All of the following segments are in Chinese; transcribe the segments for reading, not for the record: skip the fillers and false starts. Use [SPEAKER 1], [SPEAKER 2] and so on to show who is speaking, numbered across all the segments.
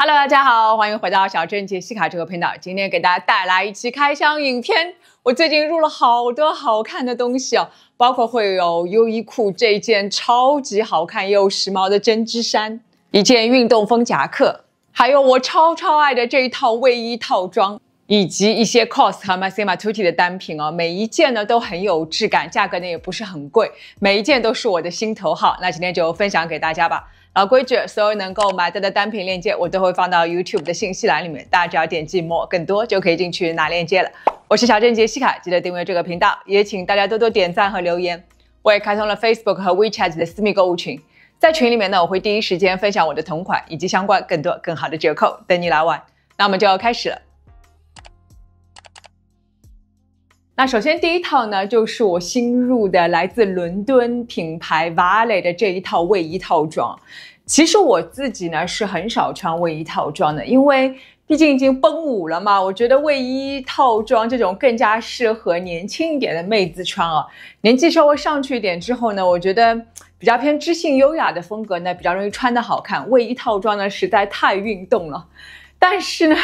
[SPEAKER 1] Hello， 大家好，欢迎回到小镇杰西卡这个频道。今天给大家带来一期开箱影片。我最近入了好多好看的东西哦，包括会有优衣库这件超级好看又时髦的针织衫，一件运动风夹克，还有我超爱的这一套卫衣套装，以及一些 COS 和 Massimo Dutti 的单品哦。每一件呢都很有质感，价格呢也不是很贵，每一件都是我的心头好。那今天就分享给大家吧。老规矩，所有能够买到的单品链接我都会放到 YouTube 的信息栏里面，大家只要点击more更多就可以进去拿链接了。我是小镇杰西卡，记得订阅这个频道，也请大家多多点赞和留言。我也开通了 Facebook 和 WeChat 的私密购物群，在群里面呢，我会第一时间分享我的同款以及相关更多更好的折扣，等你来玩。那我们就要开始了。那首先第一套呢，就是我新入的来自伦敦品牌 Valet 的这一套卫衣套装。其实我自己呢是很少穿卫衣套装的，因为毕竟已经奔5了嘛，我觉得卫衣套装这种更加适合年轻一点的妹子穿啊。年纪稍微上去一点之后呢，我觉得比较偏知性优雅的风格呢，比较容易穿得好看。卫衣套装呢实在太运动了，但是呢，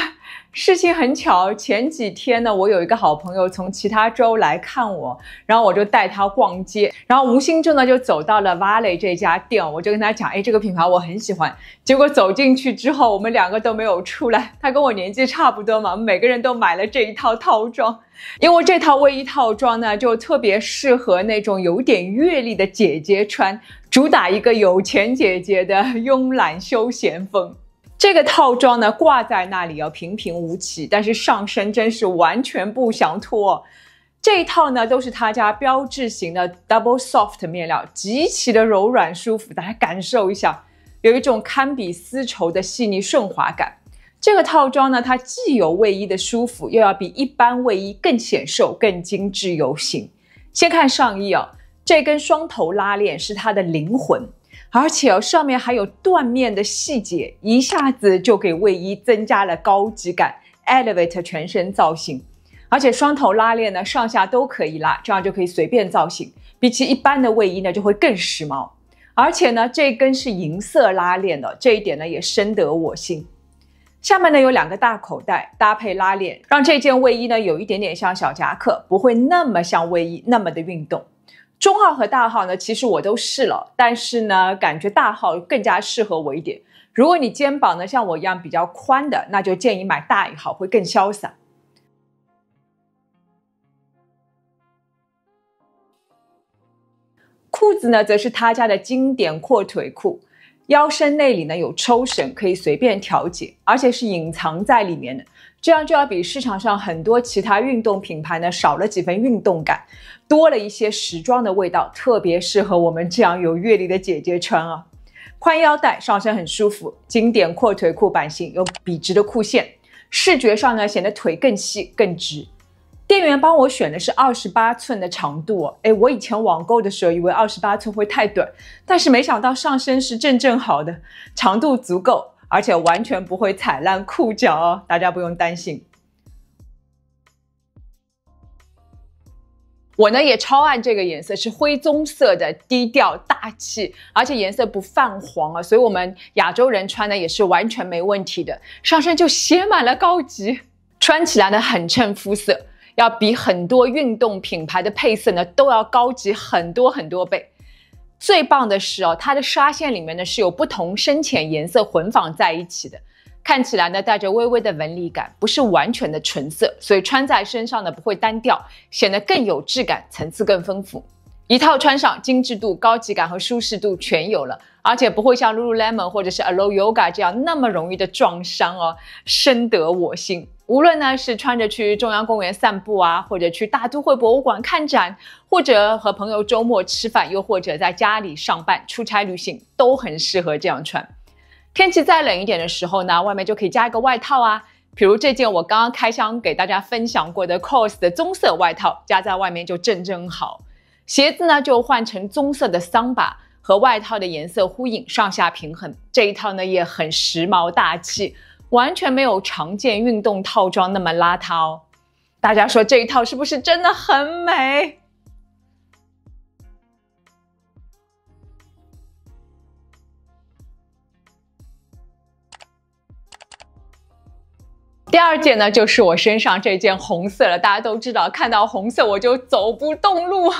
[SPEAKER 1] 事情很巧，前几天呢，我有一个好朋友从其他州来看我，然后我就带他逛街，然后无心中呢就走到了 Valet 这家店，我就跟他讲，这个品牌我很喜欢。结果走进去之后，我们两个都没有出来。他跟我年纪差不多嘛，我们每个人都买了这一套套装，因为这套卫衣套装呢，就特别适合那种有点阅历的姐姐穿，主打一个有钱姐姐的慵懒休闲风。这个套装呢挂在那里平平无奇，但是上身真是完全不想脱。这一套呢都是他家标志型的 Double Soft 面料，极其的柔软舒服，大家感受一下，有一种堪比丝绸的细腻顺滑感。这个套装呢，它既有卫衣的舒服，又要比一般卫衣更显瘦、更精致有型。先看上衣这根双头拉链是它的灵魂。而且上面还有缎面的细节，一下子就给卫衣增加了高级感 ，elevate 全身造型。而且双头拉链呢，上下都可以拉，这样就可以随便造型。比起一般的卫衣呢，就会更时髦。而且呢，这根是银色拉链的，这一点呢也深得我心。下面呢有2个大口袋，搭配拉链，让这件卫衣呢有一点点像小夹克，不会那么像卫衣那么的运动。中号和大号呢，其实我都试了，但是呢，感觉大号更加适合我一点。如果你肩膀呢像我一样比较宽的，那就建议买大1号，会更潇洒。裤子呢，则是他家的经典阔腿裤，腰身内里呢有抽绳，可以随便调节，而且是隐藏在里面的。这样就要比市场上很多其他运动品牌呢少了几分运动感，多了一些时装的味道，特别适合我们这样有阅历的姐姐穿啊。宽腰带，上身很舒服，经典阔腿裤版型，有笔直的裤线，视觉上呢显得腿更细更直。店员帮我选的是28寸的长度我以前网购的时候以为28寸会太短，但是没想到上身是正好的，长度足够，而且完全不会踩烂裤脚大家不用担心。我呢也超爱这个颜色，是灰棕色的，低调大气，而且颜色不泛黄所以我们亚洲人穿呢也是完全没问题的，上身就写满了高级，穿起来呢很衬肤色，要比很多运动品牌的配色呢都要高级很多倍。最棒的是它的纱线里面呢是有不同深浅颜色混纺在一起的，看起来呢带着微微的纹理感，不是完全的纯色，所以穿在身上呢不会单调，显得更有质感，层次更丰富。一套穿上，精致度、高级感和舒适度全有了，而且不会像 Lululemon 或者是 Alo Yoga 这样那么容易的撞伤深得我心。无论呢是穿着去中央公园散步或者去大都会博物馆看展，或者和朋友周末吃饭，又或者在家里上班、出差旅行，都很适合这样穿。天气再冷一点的时候呢，外面就可以加一个外套比如这件我刚刚开箱给大家分享过的 COS 的棕色外套，加在外面就正好。鞋子呢就换成棕色的桑巴，和外套的颜色呼应，上下平衡。这一套呢也很时髦大气，完全没有常见运动套装那么邋遢大家说这一套是不是真的很美？第二件呢，就是我身上这件红色了。大家都知道，看到红色我就走不动路。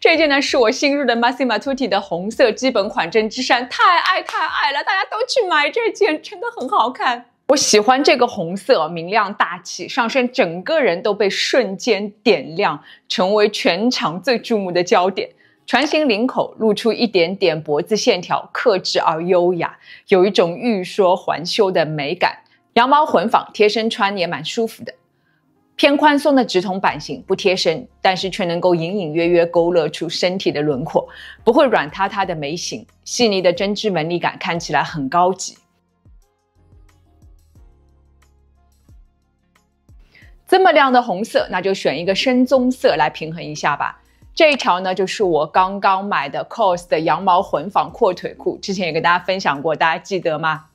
[SPEAKER 1] 这件呢，是我新入的 Massimo Tutti 的红色基本款针织衫，太爱了，大家都去买这件，真的很好看。我喜欢这个红色，明亮大气，上身整个人都被瞬间点亮，成为全场最注目的焦点。船形领口露出一点点脖子线条，克制而优雅，有一种欲说还休的美感。羊毛混纺，贴身穿也蛮舒服的。偏宽松的直筒版型不贴身，但是却能够隐隐约约勾勒出身体的轮廓，不会软塌塌的眉形，细腻的针织纹理感看起来很高级。这么亮的红色，那就选一个深棕色来平衡一下吧。这一条呢，就是我刚刚买的 COS 的羊毛混纺阔腿裤，之前也跟大家分享过，大家记得吗？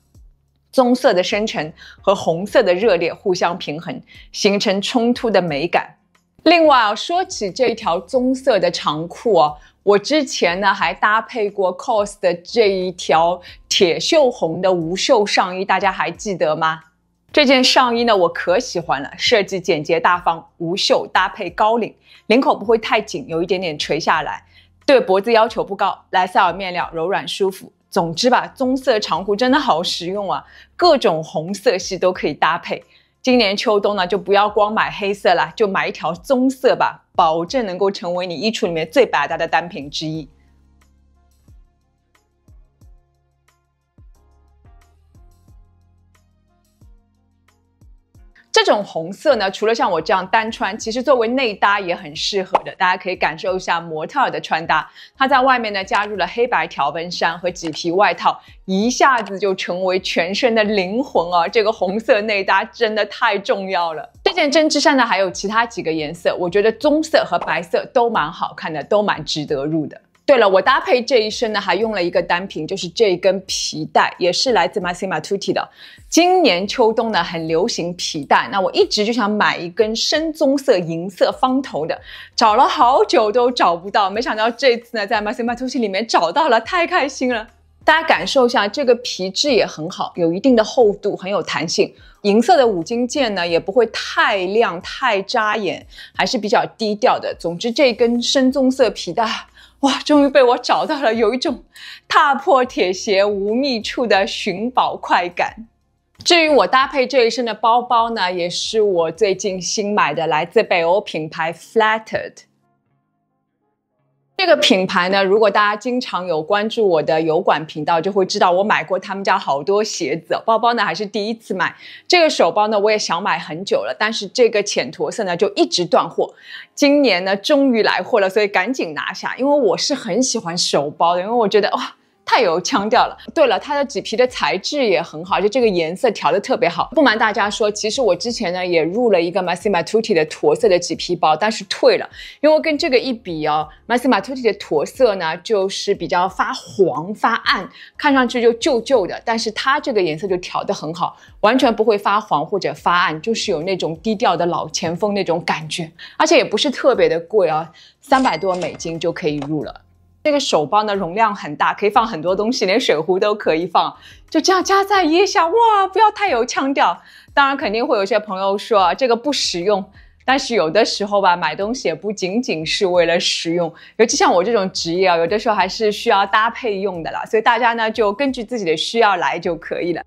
[SPEAKER 1] 棕色的深沉和红色的热烈互相平衡，形成冲突的美感。另外说起这条棕色的长裤我之前呢还搭配过 COS 的这一条铁锈红的无袖上衣，大家还记得吗？这件上衣呢我可喜欢了，设计简洁大方，无袖搭配高领，领口不会太紧，有一点点垂下来，对脖子要求不高，莱塞尔面料柔软舒服。总之吧，棕色长裤真的好实用啊，各种红色系都可以搭配。今年秋冬呢，就不要光买黑色啦，就买一条棕色吧，保证能够成为你衣橱里面最百搭的单品之一。这种红色呢，除了像我这样单穿，其实作为内搭也很适合的。大家可以感受一下模特儿的穿搭，它在外面呢加入了黑白条纹衫和麂皮外套，一下子就成为全身的灵魂啊！这个红色内搭真的太重要了。这件针织衫呢还有其他几个颜色，我觉得棕色和白色都蛮好看的，都蛮值得入的。对了，我搭配这一身呢，还用了一个单品，就是这一根皮带，也是来自 Massimo Tutti 的。今年秋冬呢，很流行皮带，那我一直就想买一根深棕色、银色方头的，找了好久都找不到，没想到这次呢，在 Massimo Tutti 里面找到了，太开心了！大家感受一下，这个皮质也很好，有一定的厚度，很有弹性。银色的五金件呢，也不会太亮、太扎眼，还是比较低调的。总之，这根深棕色皮带。哇，终于被我找到了，有一种踏破铁鞋无觅处的寻宝快感。至于我搭配这一身的包包呢，也是我最近新买的，来自北欧品牌 Flattered。这个品牌呢，如果大家经常有关注我的油管频道，就会知道我买过他们家好多鞋子。包包呢还是第一次买，这个手包呢我也想买很久了，但是这个浅驼色呢就一直断货。今年呢终于来货了，所以赶紧拿下，因为我是很喜欢手包的，因为我觉得哇。太有腔调了。对了，它的麂皮的材质也很好，就这个颜色调得特别好。不瞒大家说，其实我之前呢也入了一个 Massimo Tutti 的驼色的麂皮包，但是退了，因为跟这个一比Massimo Tutti 的驼色呢就是比较发黄发暗，看上去就旧旧的，但是它这个颜色就调得很好，完全不会发黄或者发暗，就是有那种低调的老前锋那种感觉，而且也不是特别的贵，300多美金就可以入了。这个手包呢容量很大，可以放很多东西，连水壶都可以放，就这样夹在腋下，哇，不要太有腔调。当然肯定会有些朋友说这个不实用，但是有的时候吧，买东西也不仅仅是为了实用，尤其像我这种职业有的时候还是需要搭配用的啦，所以大家呢就根据自己的需要来就可以了。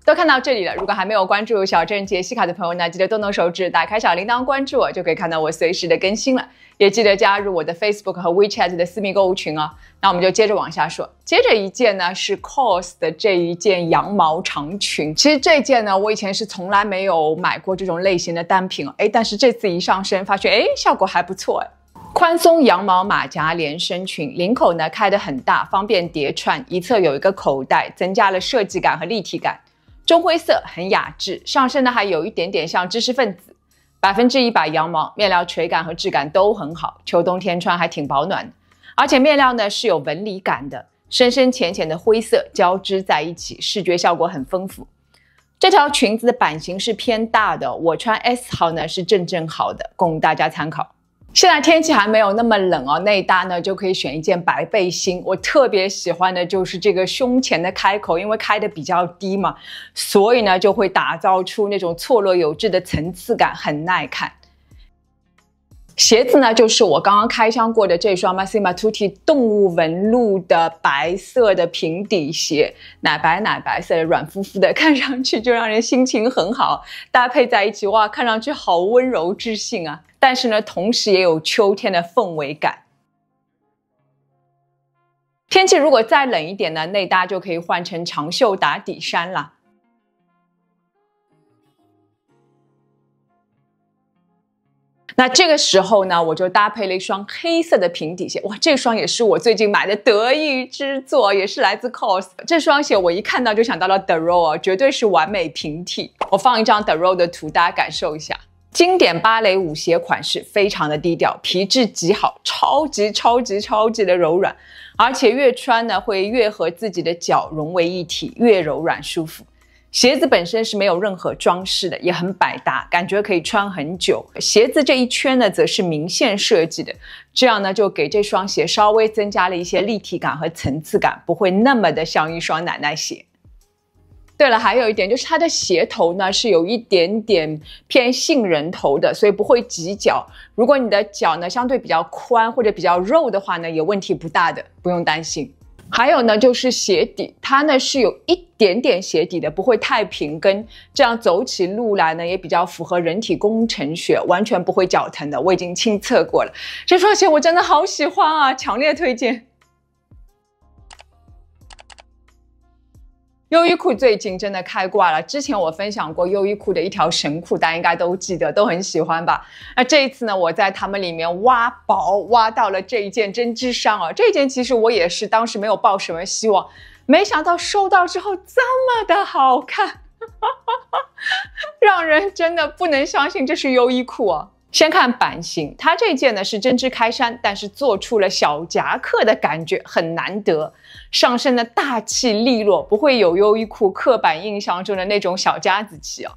[SPEAKER 1] 都看到这里了，如果还没有关注小镇杰西卡的朋友呢，记得动动手指打开小铃铛关注我，就可以看到我随时的更新了。也记得加入我的 Facebook 和 WeChat 的私密购物群哦。那我们就接着往下说，接着一件呢是 COS 的这一件羊毛长裙。其实这件呢我以前是从来没有买过这种类型的单品但是这次一上身发现效果还不错宽松羊毛马甲连身裙，领口呢开得很大，方便叠穿，一侧有一个口袋，增加了设计感和立体感。中灰色很雅致，上身呢还有一点点像知识分子，100%羊毛，面料垂感和质感都很好，秋冬天穿还挺保暖的。而且面料呢是有纹理感的，深深浅浅的灰色交织在一起，视觉效果很丰富。这条裙子的版型是偏大的，我穿 S 号呢是正好的，供大家参考。现在天气还没有那么冷哦，内搭呢就可以选一件白背心。我特别喜欢的就是这个胸前的开口，因为开的比较低嘛，所以呢就会打造出那种错落有致的层次感，很耐看。鞋子呢就是我刚刚开箱过的这双 Massimo Tutti 动物纹路的白色的平底鞋，奶白色的，软乎乎的，看上去就让人心情很好，搭配在一起，哇，看上去好温柔知性啊！但是呢，同时也有秋天的氛围感。天气如果再冷一点呢，内搭就可以换成长袖打底衫啦。那这个时候呢，我就搭配了一双黑色的平底鞋。哇，这双也是我最近买的得意之作，也是来自 COS。这双鞋我一看到就想到了 The Row， 绝对是完美平替。我放一张 The Row 的图，大家感受一下。经典芭蕾舞鞋款式，非常的低调，皮质极好，超级的柔软，而且越穿呢会越和自己的脚融为一体，越柔软舒服。鞋子本身是没有任何装饰的，也很百搭，感觉可以穿很久。鞋子这一圈呢，则是明线设计的，这样呢就给这双鞋稍微增加了一些立体感和层次感，不会那么的像一双奶奶鞋。对了，还有一点就是它的鞋头呢是有一点点偏杏仁头的，所以不会挤脚。如果你的脚呢相对比较宽或者比较肉的话呢，也问题不大的，不用担心。还有呢，就是鞋底，它呢是有一点点鞋底的，不会太平跟，这样走起路来呢也比较符合人体工程学，完全不会脚疼的。我已经亲测过了，这双鞋我真的好喜欢啊，强烈推荐。优衣库最近真的开挂了，之前我分享过优衣库的一条神裤，大家应该都记得，都很喜欢吧？那这一次呢，我在他们里面挖宝，挖到了这一件针织衫啊。这一件其实我也是当时没有抱什么希望，没想到收到之后这么的好看，让人真的不能相信这是优衣库啊。先看版型，它这件呢是针织开衫，但是做出了小夹克的感觉，很难得。上身的大气利落，不会有优衣库刻板印象中的那种小家子气啊。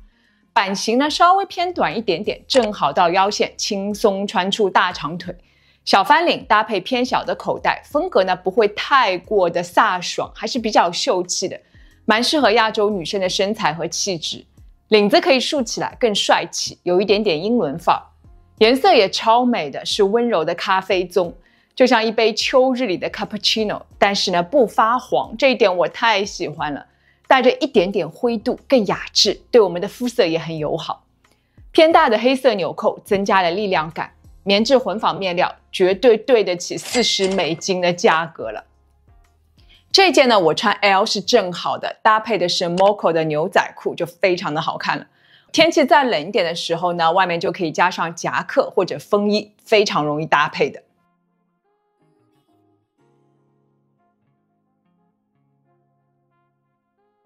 [SPEAKER 1] 版型呢稍微偏短一点点，正好到腰线，轻松穿出大长腿。小翻领搭配偏小的口袋，风格呢不会太过的飒爽，还是比较秀气的，蛮适合亚洲女生的身材和气质。领子可以竖起来，更帅气，有一点点英伦范儿。颜色也超美的，是温柔的咖啡棕，就像一杯秋日里的 cappuccino， 但是呢不发黄，这一点我太喜欢了，带着一点点灰度，更雅致，对我们的肤色也很友好。偏大的黑色纽扣增加了力量感，棉质混纺面料绝对对得起$40的价格了。这件呢我穿 L 是正好的，搭配的是 Moco 的牛仔裤，就非常的好看了。天气再冷一点的时候呢，外面就可以加上夹克或者风衣，非常容易搭配的。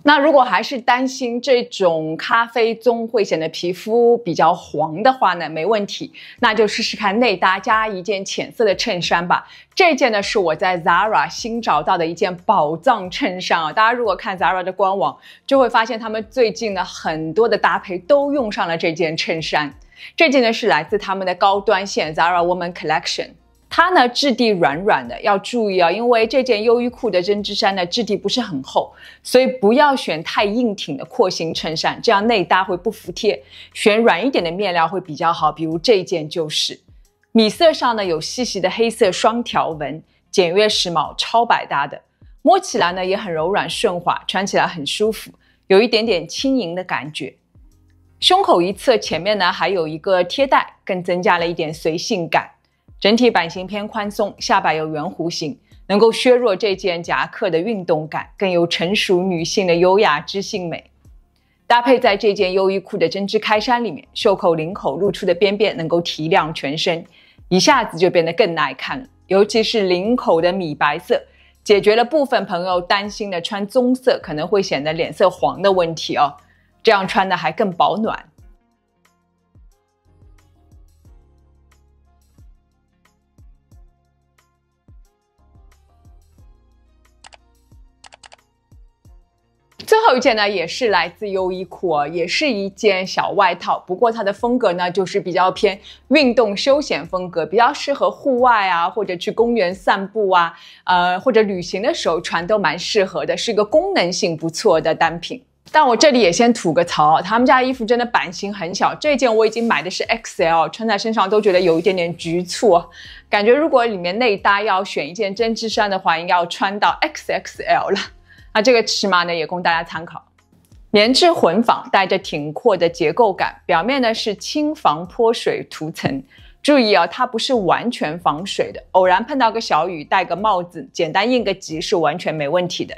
[SPEAKER 1] 那如果还是担心这种咖啡棕会显得皮肤比较黄的话呢，没问题，那就试试看内搭加一件浅色的衬衫吧。这件呢是我在 Zara 新找到的一件宝藏衬衫啊！大家如果看 Zara 的官网，就会发现他们最近呢很多的搭配都用上了这件衬衫。这件呢是来自他们的高端线 Zara Woman Collection。它呢质地软软的，要注意啊，因为这件优衣库的针织衫呢质地不是很厚，所以不要选太硬挺的廓形衬衫，这样内搭会不服帖。选软一点的面料会比较好，比如这件就是。米色上呢有细细的黑色双条纹，简约时髦，超百搭的。摸起来呢也很柔软顺滑，穿起来很舒服，有一点点轻盈的感觉。胸口一侧前面呢还有一个贴带，更增加了一点随性感。整体版型偏宽松，下摆有圆弧形，能够削弱这件夹克的运动感，更有成熟女性的优雅知性美。搭配在这件优衣库的针织开衫里面，袖口领口露出的边边能够提亮全身，一下子就变得更耐看了。尤其是领口的米白色，解决了部分朋友担心的穿棕色可能会显得脸色黄的问题哦，这样穿的还更保暖。最后一件呢，也是来自优衣库哦，也是一件小外套，不过它的风格呢，就是比较偏运动休闲风格，比较适合户外啊，或者去公园散步啊，或者旅行的时候穿都蛮适合的，是个功能性不错的单品。但我这里也先吐个槽，他们家衣服真的版型很小，这件我已经买的是 XL， 穿在身上都觉得有一点点局促，感觉如果里面内搭要选一件针织衫的话，应该要穿到 XXL 了。那这个尺码呢，也供大家参考。棉质混纺，带着挺阔的结构感，表面呢是轻防泼水涂层。注意啊，它不是完全防水的，偶然碰到个小雨，戴个帽子，简单应个急是完全没问题的。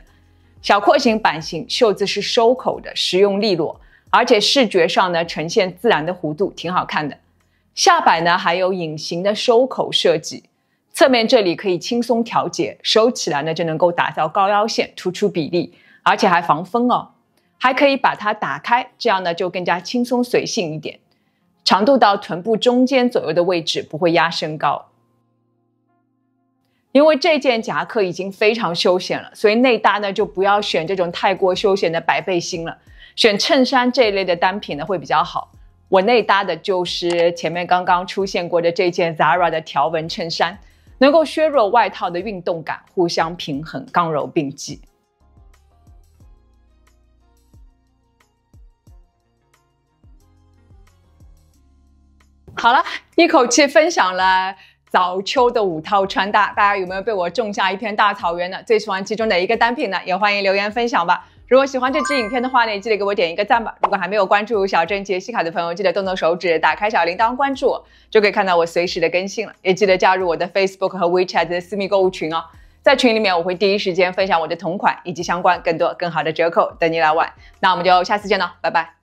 [SPEAKER 1] 小廓形版型，袖子是收口的，实用利落，而且视觉上呢呈现自然的弧度，挺好看的。下摆呢还有隐形的收口设计。侧面这里可以轻松调节，收起来呢就能够打造高腰线，突出比例，而且还防风哦。还可以把它打开，这样呢就更加轻松随性一点。长度到臀部中间左右的位置，不会压身高。因为这件夹克已经非常休闲了，所以内搭呢就不要选这种太过休闲的白背心了，选衬衫这一类的单品呢会比较好。我内搭的就是前面刚刚出现过的这件 Zara 的条纹衬衫。能够削弱外套的运动感，互相平衡，刚柔并济。好了，一口气分享了早秋的5套穿搭，大家有没有被我种下一片大草原呢？最喜欢其中哪一个单品呢？也欢迎留言分享吧。如果喜欢这支影片的话呢，也记得给我点一个赞吧。如果还没有关注小镇杰西卡的朋友，记得动动手指，打开小铃铛关注我，就可以看到我随时的更新了。也记得加入我的 Facebook 和 WeChat 的私密购物群哦。在群里面，我会第一时间分享我的同款以及相关更多更好的折扣等你来玩。那我们就下次见了，拜拜。